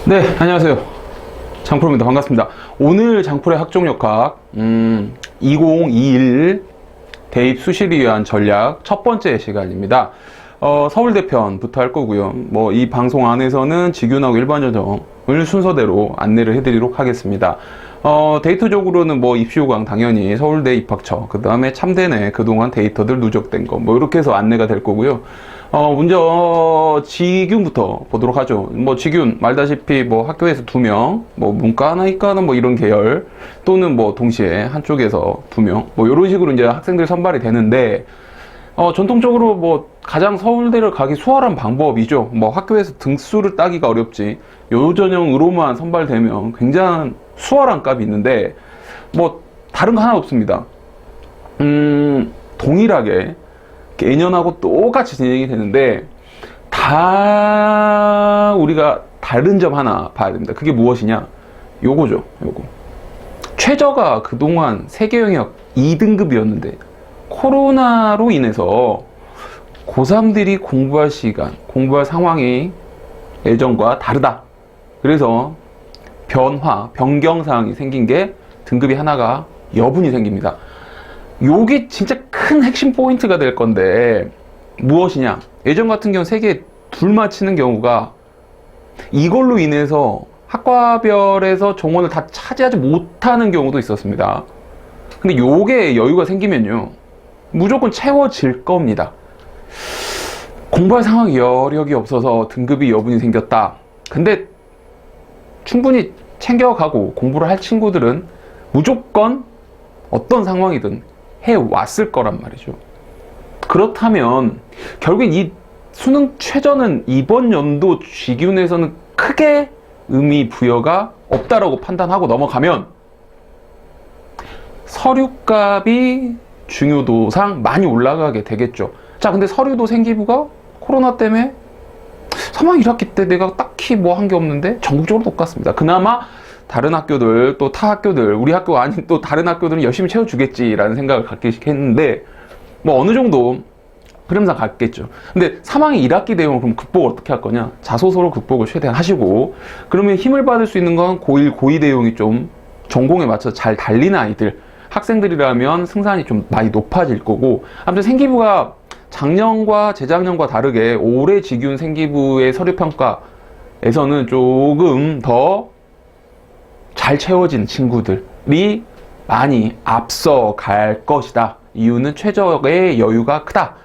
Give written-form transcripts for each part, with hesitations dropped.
네, 안녕하세요. 장프로입니다. 반갑습니다. 오늘 장프로의 학종역학 2021 대입 수시를 위한 전략 첫 번째 시간입니다. 서울대 편부터 할 거고요. 이 방송 안에서는 직윤하고 일반 전형을 순서대로 안내를 해드리도록 하겠습니다. 데이터적으로는 입시 요강 당연히 서울대 입학처, 그 다음에 참대내 그동안 데이터들 누적된 거, 이렇게 해서 안내가 될 거고요. 먼저 직윤부터 보도록 하죠. 직윤 말다시피 학교에서 2명, 문과나 이과나 이런 계열 또는 동시에 한쪽에서 2명, 이런 식으로 이제 학생들 선발이 되는데, 전통적으로 가장 서울대를 가기 수월한 방법이죠. 학교에서 등수를 따기가 어렵지 요 전형으로만 선발되면 굉장히 수월한 값이 있는데 다른 거 하나 없습니다. 동일하게 예년하고 똑같이 진행이 되는데 다 우리가 다른 점 하나 봐야 됩니다. 그게 무엇이냐? 요거죠. 요거. 최저가 그동안 세계 영역 2등급이었는데 코로나로 인해서 고3들이 공부할 시간, 공부할 상황이 예전과 다르다. 그래서 변경사항이 생긴 게 등급이 하나가 여분이 생깁니다. 요게 진짜 큰 핵심 포인트가 될 건데 무엇이냐? 예전 같은 경우 세계 둘 맞히는 경우가 이걸로 인해서 학과별에서 정원을 다 차지하지 못하는 경우도 있었습니다. 근데 요게 여유가 생기면요 무조건 채워질 겁니다. 공부할 상황 여력이 없어서 등급이 여분이 생겼다. 근데 충분히 챙겨가고 공부를 할 친구들은 무조건 어떤 상황이든 해왔을 거란 말이죠. 그렇다면 결국 이 수능 최저는 이번 연도 G균에서는 크게 의미 부여가 없다라고 판단하고 넘어가면 서류값이 중요도상 많이 올라가게 되겠죠. 자, 근데 서류도 생기부가 코로나 때문에 3학 1학기 때 내가 딱히 한 게 없는데 전국적으로 똑같습니다. 그나마 다른 학교들 또 타 학교들 우리 학교가 아닌 또 다른 학교들은 열심히 채워주겠지라는 생각을 갖게 했는데 어느 정도 흐름상 갔겠죠. 근데 3학기 1학기 내용을 그럼 극복을 어떻게 할 거냐? 자소서로 극복을 최대한 하시고 그러면 힘을 받을 수 있는 건 고1, 고2 내용이 좀 전공에 맞춰서 잘 달리는 아이들 학생들이라면 승산이 좀 많이 높아질 거고 아무튼 생기부가 작년과 재작년과 다르게 올해 G균 생기부의 서류평가에서는 조금 더 잘 채워진 친구들이 많이 앞서갈 것이다. 이유는 최저의 여유가 크다.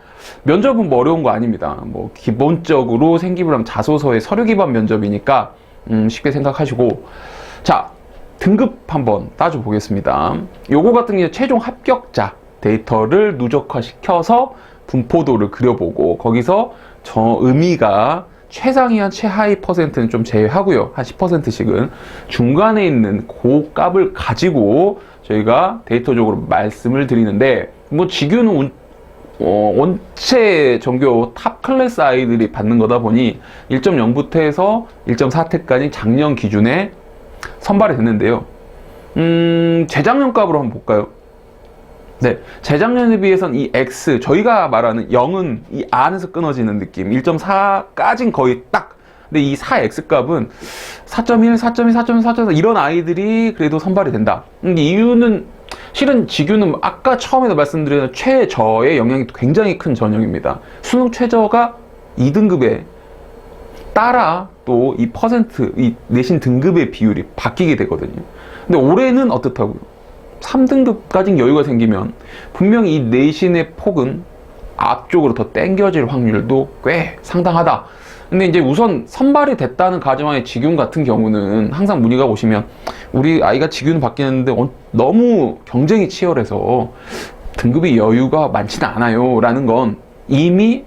면접은 어려운 거 아닙니다. 기본적으로 생기부랑 자소서의 서류 기반 면접이니까 쉽게 생각하시고 자, 등급 한번 따져 보겠습니다. 요거 같은 경우 최종 합격자 데이터를 누적화시켜서 분포도를 그려보고 거기서 저 의미가 최상위 최하위 퍼센트는 좀 제외하고요. 한 10%씩은 중간에 있는 그 값을 가지고 저희가 데이터적으로 말씀을 드리는데 G균은 원체 전교 탑 클래스 아이들이 받는 거다 보니 1.0부터 해서 1.4태까지 작년 기준에 선발이 됐는데요. 재작년 값으로 한번 볼까요? 네, 재작년에 비해서는 이 X, 저희가 말하는 0은 이 안에서 끊어지는 느낌, 1.4까진 거의 딱. 근데 이 4X 값은 4.1, 4.2, 4.1, 4.4 이런 아이들이 그래도 선발이 된다. 이유는 실은 G균은 아까 처음에도 말씀드린 최저의 영향이 굉장히 큰 전형입니다. 수능 최저가 2등급에 따라 또 이 퍼센트, 이 내신 등급의 비율이 바뀌게 되거든요. 근데 올해는 어떻다고요? 3등급까지 여유가 생기면 분명히 이 내신의 폭은 앞쪽으로 더 땡겨질 확률도 꽤 상당하다. 근데 이제 우선 선발이 됐다는 가정하에 G균 같은 경우는 항상 문의가 오시면 우리 아이가 G균 받겠는데 너무 경쟁이 치열해서 등급이 여유가 많지는 않아요 라는 건 이미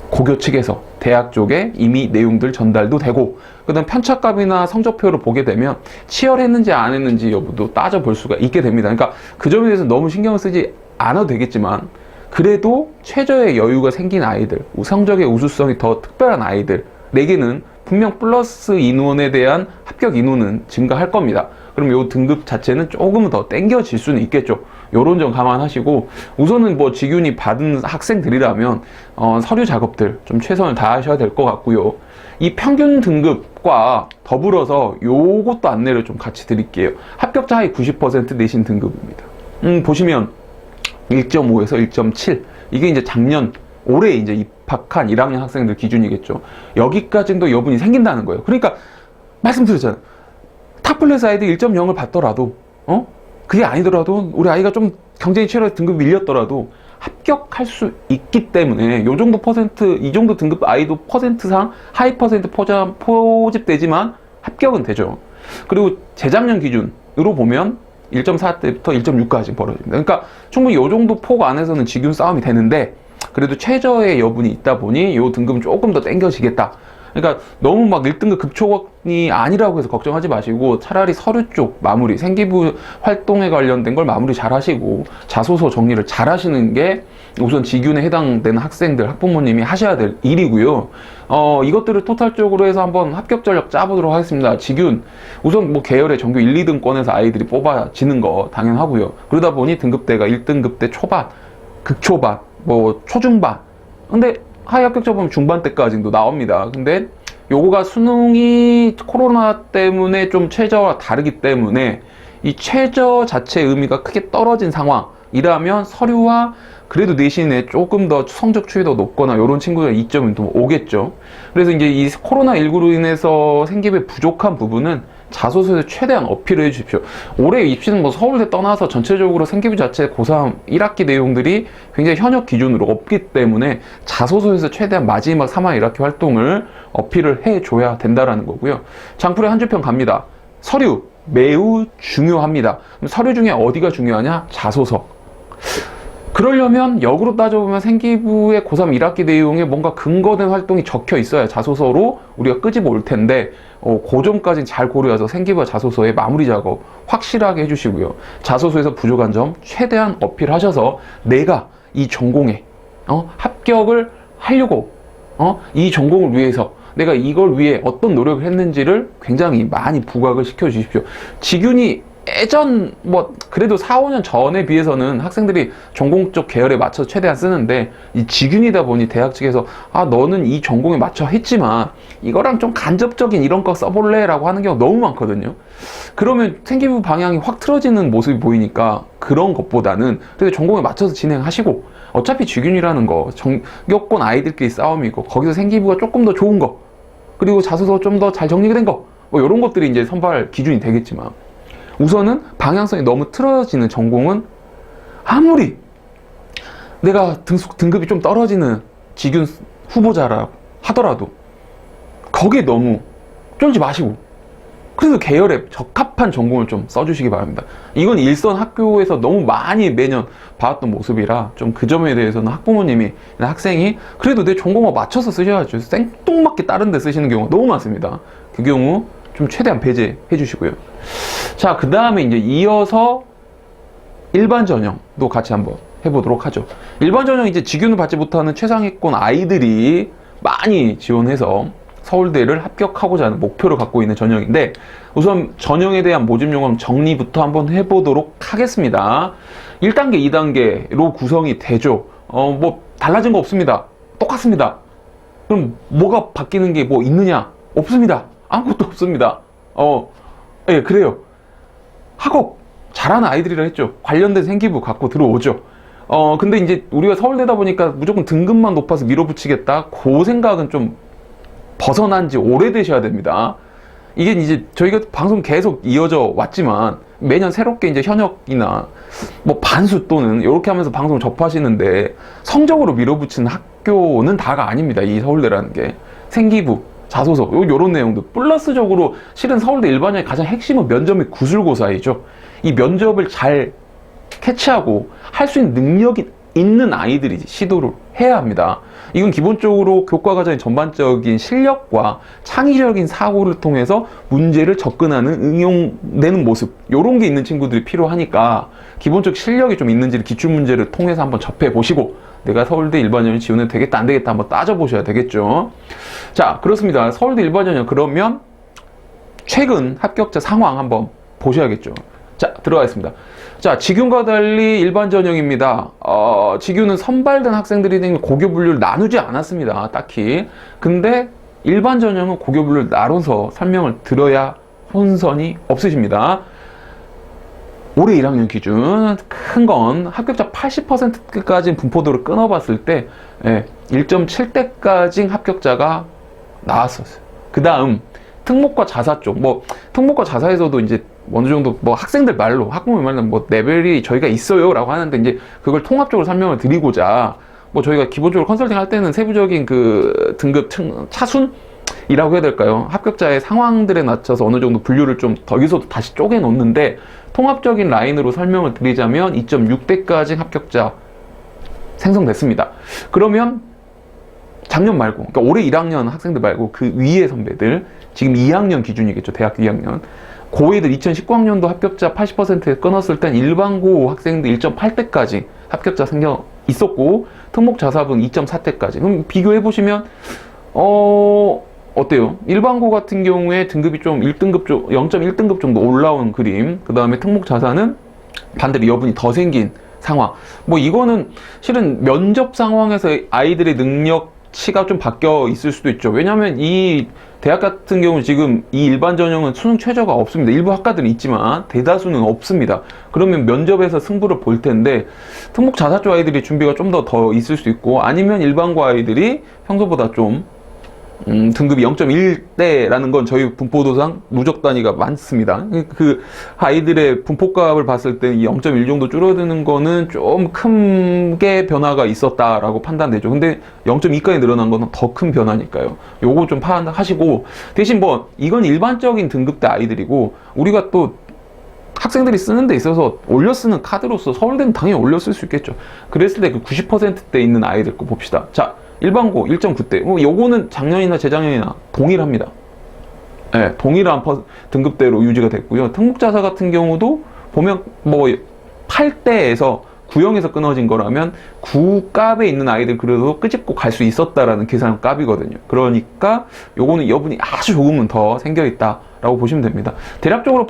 고교 측에서 대학 쪽에 이미 내용들 전달도 되고 그 다음 편차값이나 성적표를 보게 되면 치열했는지 안 했는지 여부도 따져볼 수가 있게 됩니다. 그러니까 그 점에 대해서 너무 신경을 쓰지 않아도 되겠지만 그래도 최저의 여유가 생긴 아이들, 성적의 우수성이 더 특별한 아이들에게는 분명 플러스 인원에 대한 합격 인원은 증가할 겁니다. 그럼 요 등급 자체는 조금 더 땡겨질 수는 있겠죠. 요런 점 감안하시고 우선은 뭐 직윤이 받은 학생들이라면 서류 작업들 좀 최선을 다하셔야 될 것 같고요. 이 평균 등급과 더불어서 요것도 안내를 좀 같이 드릴게요. 합격자 하위 90% 내신 등급입니다. 보시면 1.5에서 1.7 이게 이제 올해 이제 입학한 1학년 학생들 기준이겠죠. 여기까지는 또 여분이 생긴다는 거예요. 그러니까 말씀드렸잖아요. 탑클래스 아이들 1.0을 받더라도 그게 아니더라도 우리 아이가 좀 경쟁이 치열해서 등급이 밀렸더라도 합격할 수 있기 때문에 요 정도 퍼센트, 이 정도 등급 아이도 퍼센트상 하이 퍼센트 포집되지만 합격은 되죠. 그리고 재작년 기준으로 보면 1.4 때부터 1.6까지 벌어집니다. 그러니까 충분히 요 정도 폭 안에서는 직윤 싸움이 되는데 그래도 최저의 여분이 있다 보니 요 등급은 조금 더 땡겨지겠다. 그러니까 너무 막 1등급 급초이 아니라고 해서 걱정하지 마시고 차라리 서류 쪽 마무리, 생기부 활동에 관련된 걸 마무리 잘 하시고 자소서 정리를 잘 하시는 게 우선 직윤에 해당되는 학생들, 학부모님이 하셔야 될 일이고요. 이것들을 토탈적으로 해서 한번 합격 전력 짜보도록 하겠습니다. 직윤, 우선 뭐 계열의 전교 1, 2등권에서 아이들이 뽑아지는 거 당연하고요. 그러다 보니 등급대가 1등급대 초반, 극초반, 뭐 초중반. 근데 하위 합격자 보면 중반 때까지도 나옵니다. 근데 요거가 수능이 코로나 때문에 좀 최저와 다르기 때문에 이 최저 자체의 의미가 크게 떨어진 상황이라면 서류와 그래도 내신에 조금 더 성적 추이가 더 높거나 이런 친구들 이점은 좀 오겠죠. 그래서 이제 이 코로나19로 인해서 생기부에 부족한 부분은 자소서에 최대한 어필을 해주십시오. 올해 입시는 뭐 서울대 떠나서 전체적으로 생기부 자체 고3 1학기 내용들이 굉장히 현역 기준으로 없기 때문에 자소서에서 최대한 마지막 3학 1학기 활동을 어필을 해줘야 된다라는 거고요. 장풀에 한 줄평 갑니다. 서류 매우 중요합니다. 그럼 서류 중에 어디가 중요하냐? 자소서. 그러려면 역으로 따져보면 생기부의 고3 1학기 내용에 뭔가 근거된 활동이 적혀 있어야 자소서로 우리가 끄집어 올 텐데 그 점까지는 잘 고려해서 생기부와 자소서의 마무리 작업 확실하게 해주시고요. 자소서에서 부족한 점 최대한 어필하셔서 내가 이 전공에 합격을 하려고 이 전공을 위해서 내가 이걸 위해 어떤 노력을 했는지를 굉장히 많이 부각을 시켜 주십시오. 직윤이 예전 뭐 그래도 4, 5년 전에 비해서는 학생들이 전공 쪽 계열에 맞춰서 최대한 쓰는데 이 직윤이다 보니 대학 측에서 너는 이 전공에 맞춰 했지만 이거랑 좀 간접적인 이런 거 써볼래? 라고 하는 경우가 너무 많거든요. 그러면 생기부 방향이 확 틀어지는 모습이 보이니까 그런 것보다는 그래도 전공에 맞춰서 진행하시고 어차피 직윤이라는 거 전교권 아이들끼리 싸움이고 거기서 생기부가 조금 더 좋은 거 그리고 자소서 좀 더 잘 정리된 거 뭐 이런 것들이 이제 선발 기준이 되겠지만 우선은 방향성이 너무 틀어지는 전공은 아무리 내가 등급이 좀 떨어지는 직윤 후보자라 하더라도 거기에 너무 쫄지 마시고 그래서 계열에 적합한 전공을 좀 써주시기 바랍니다. 이건 일선 학교에서 너무 많이 매년 봐왔던 모습이라 좀 그 점에 대해서는 학부모님이 학생이 그래도 내 전공과 맞춰서 쓰셔야죠. 생뚱맞게 다른 데 쓰시는 경우가 너무 많습니다. 그 경우 좀 최대한 배제해 주시고요. 자, 그 다음에 이제 이어서 일반 전형도 같이 한번 해보도록 하죠. 일반 전형 이제 직윤을 받지 못하는 최상위권 아이들이 많이 지원해서 서울대를 합격하고자 하는 목표를 갖고 있는 전형인데 우선 전형에 대한 모집 용어 정리부터 한번 해보도록 하겠습니다. 1단계, 2단계로 구성이 되죠. 뭐 달라진 거 없습니다. 똑같습니다. 그럼 뭐가 바뀌는 게 뭐 있느냐? 없습니다. 아무것도 없습니다. 예, 그래요. 학업 잘하는 아이들이라 했죠. 관련된 생기부 갖고 들어오죠. 근데 이제 우리가 서울대다 보니까 무조건 등급만 높아서 밀어붙이겠다. 그 생각은 좀 벗어난 지 오래되셔야 됩니다. 이게 이제 저희가 방송 계속 이어져 왔지만 매년 새롭게 이제 현역이나 뭐 반수 또는 이렇게 하면서 방송을 접하시는데 성적으로 밀어붙이는 학교는 다가 아닙니다. 이 서울대라는 게. 생기부, 자소서, 요런 내용도 플러스적으로 실은 서울대 일반형의 가장 핵심은 면접 및 구술고사이죠. 이 면접을 잘 캐치하고 할 수 있는 능력이 있는 아이들이 시도를 해야 합니다. 이건 기본적으로 교과과정의 전반적인 실력과 창의적인 사고를 통해서 문제를 접근하는 응용되는 모습, 이런 게 있는 친구들이 필요하니까 기본적 실력이 좀 있는지를 기출문제를 통해서 한번 접해보시고 내가 서울대 일반전형 지원해도 되겠다 안 되겠다 한번 따져보셔야 되겠죠. 자, 그렇습니다. 서울대 일반전형 그러면 최근 합격자 상황 한번 보셔야겠죠. 자, 들어가겠습니다. 자, 직윤과 달리 일반 전형입니다. 직윤은 선발된 학생들이 고교 분류를 나누지 않았습니다. 딱히. 근데 일반 전형은 고교 분류를 나눠서 설명을 들어야 혼선이 없으십니다. 올해 1학년 기준 큰 건 합격자 80%까지 분포도를 끊어봤을 때 1.7대까지 합격자가 나왔었어요. 그 다음 특목과 자사 쪽, 특목과 자사에서도 이제 어느 정도 학생들 말로, 학부모 말로 레벨이 저희가 있어요 라고 하는데 이제 그걸 통합적으로 설명을 드리고자 저희가 기본적으로 컨설팅 할 때는 세부적인 그 등급 차순이라고 해야 될까요? 합격자의 상황들에 맞춰서 어느 정도 분류를 좀 여기서도 다시 쪼개 놓는데 통합적인 라인으로 설명을 드리자면 2.6대까지 합격자 생성됐습니다. 그러면 작년 말고, 그러니까 올해 1학년 학생들 말고 그 위의 선배들, 지금 2학년 기준이겠죠, 대학교 2학년. 고2들 2019학년도 합격자 80%에 끊었을 땐 일반고 학생들 1.8대까지 합격자 생겨 있었고, 특목자사분 2.4대까지. 그럼 비교해보시면, 어때요? 일반고 같은 경우에 등급이 좀 1등급 쪽, 0.1등급 정도 올라온 그림, 그 다음에 특목자사는 반대로 여분이 더 생긴 상황. 이거는 실은 면접 상황에서 아이들의 능력치가 좀 바뀌어 있을 수도 있죠. 왜냐하면 이 대학 같은 경우는 지금 이 일반 전형은 수능 최저가 없습니다. 일부 학과들은 있지만 대다수는 없습니다. 그러면 면접에서 승부를 볼 텐데 특목 자사 쪽 아이들이 준비가 좀 더 있을 수 있고, 아니면 일반고 아이들이 평소보다 좀 등급이 0.1대라는 건 저희 분포도상 누적 단위가 많습니다. 그 아이들의 분포값을 봤을 때 이 0.1 정도 줄어드는 거는 좀 크게 변화가 있었다라고 판단되죠. 근데 0.2까지 늘어난 거는 더 큰 변화니까요. 요거 좀 파악하시고, 대신 이건 일반적인 등급대 아이들이고, 우리가 또 학생들이 쓰는 데 있어서 올려 쓰는 카드로서 서울대는 당연히 올려 쓸 수 있겠죠. 그랬을 때 그 90%대 있는 아이들 거 봅시다. 자, 일반고 1.9대. 요거는 작년이나 재작년이나 동일합니다. 네, 동일한 등급대로 유지가 됐고요. 특목자사 같은 경우도 보면 8대에서 9형에서 끊어진 거라면 9값에 있는 아이들 그래도 끄집고 갈 수 있었다라는 계산 값이거든요. 그러니까 요거는 여분이 아주 조금은 더 생겨 있다라고 보시면 됩니다. 대략적으로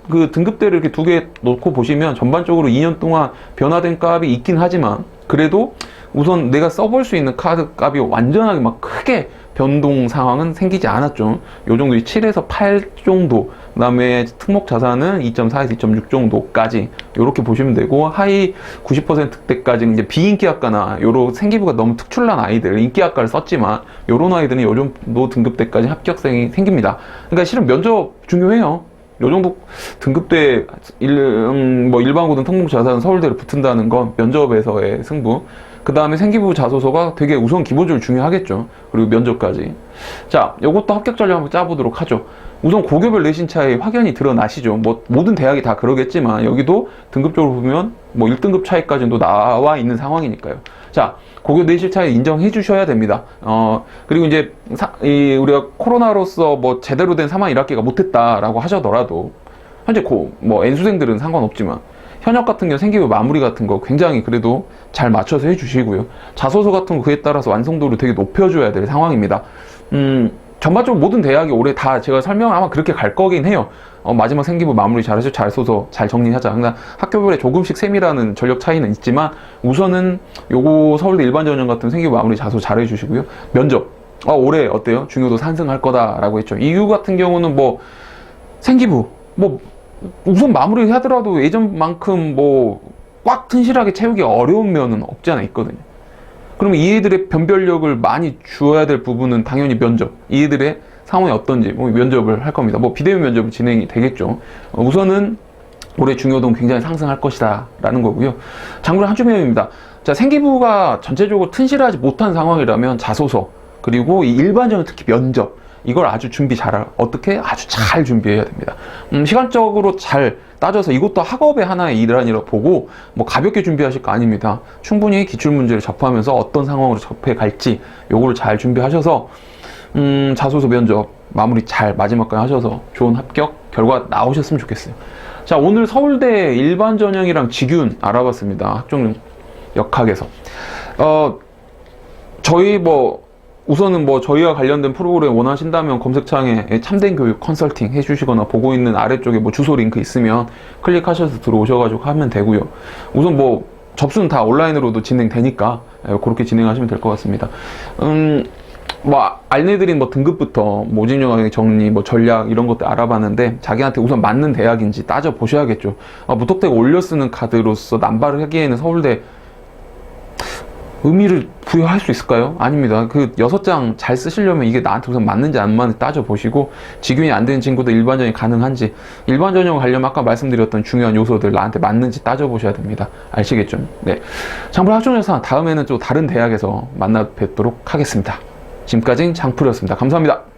그 등급대를 이렇게 두 개 놓고 보시면 전반적으로 2년 동안 변화된 값이 있긴 하지만, 그래도 우선 내가 써볼 수 있는 카드 값이 완전하게 크게 변동 상황은 생기지 않았죠. 요 정도 7에서 8 정도, 그 다음에 특목 자산은 2.4에서 2.6 정도까지 요렇게 보시면 되고, 하위 90%대까지는 이제 비인기학과나 요런 생기부가 너무 특출난 아이들, 인기학과를 썼지만 요런 아이들은 요 정도 등급대까지 합격생이 생깁니다. 그러니까 실은 면접 중요해요. 요 정도 등급대 일반고든 특목 자산은 서울대로 붙은다는 건 면접에서의 승부. 그 다음에 생기부 자소서가 되게 우선 기본적으로 중요하겠죠. 그리고 면접까지. 자, 요것도 합격 전략 한번 짜보도록 하죠. 우선 고교별 내신 차이 확연히 드러나시죠. 모든 대학이 다 그러겠지만 여기도 등급적으로 보면 1등급 차이까지도 나와 있는 상황이니까요. 자, 고교 내신 차이 인정해 주셔야 됩니다. 그리고 이제 우리가 코로나로서 제대로 된 3학 1학기가 못했다라고 하셔더라도 현재 N수생들은 상관없지만 현역 같은 경우 생기부 마무리 같은 거 굉장히 그래도 잘 맞춰서 해주시고요. 자소서 같은 거 그에 따라서 완성도를 되게 높여줘야 될 상황입니다. 전반적으로 모든 대학이 올해 다 제가 설명을 아마 그렇게 갈 거긴 해요. 마지막 생기부 마무리 잘하시고 자소서 잘 정리하자. 그러니까 학교별에 조금씩 세밀하는 전력 차이는 있지만 우선은 요거 서울대 일반전형 같은 생기부 마무리 자소서 잘 해주시고요. 면접. 올해 어때요? 중요도 상승할 거다라고 했죠. 이유 같은 경우는 생기부 우선 마무리 하더라도 예전만큼 꽉 튼실하게 채우기 어려운 면은 없지 않아 있거든요. 그러면 이 애들의 변별력을 많이 주어야 될 부분은 당연히 면접. 이 애들의 상황이 어떤지 면접을 할 겁니다. 비대면 면접이 진행이 되겠죠. 우선은 올해 중요도는 굉장히 상승할 것이다 라는 거고요. 장문 한 주명입니다. 자, 생기부가 전체적으로 튼실하지 못한 상황이라면 자소서, 그리고 이 일반적인 특히 면접, 이걸 아주 준비 어떻게? 아주 잘 준비해야 됩니다. 시간적으로 잘 따져서 이것도 학업의 하나의 일환이라 보고 뭐 가볍게 준비하실 거 아닙니다. 충분히 기출문제를 접하면서 어떤 상황으로 접해 갈지 요거를 잘 준비하셔서 자소서 면접 마무리 잘 마지막까지 하셔서 좋은 합격 결과 나오셨으면 좋겠어요. 자, 오늘 서울대 일반 전형이랑 직윤 알아봤습니다. 학종 역학에서 저희 우선은 저희와 관련된 프로그램 원하신다면 검색창에 참된 교육 컨설팅 해주시거나 보고 있는 아래쪽에 주소 링크 있으면 클릭하셔서 들어오셔가지고 하면 되고요. 우선 접수는 다 온라인으로도 진행되니까 그렇게 진행하시면 될 것 같습니다. 알려드린 등급부터 오진영학의 정리, 전략 이런 것들 알아봤는데 자기한테 우선 맞는 대학인지 따져 보셔야겠죠. 무턱대고 올려 쓰는 카드로서 남발을 하기에는 서울대 의미를 부여할 수 있을까요? 아닙니다. 그 6장 잘 쓰시려면 이게 나한테 우선 맞는지 안 맞는지 따져보시고 직윤이 안 되는 친구도 일반 전형이 가능한지 일반 전형을 가려면 아까 말씀드렸던 중요한 요소들 나한테 맞는지 따져보셔야 됩니다. 아시겠죠? 네. 장풀 학종여사 다음에는 또 다른 대학에서 만나 뵙도록 하겠습니다. 지금까지 장풀이었습니다. 감사합니다.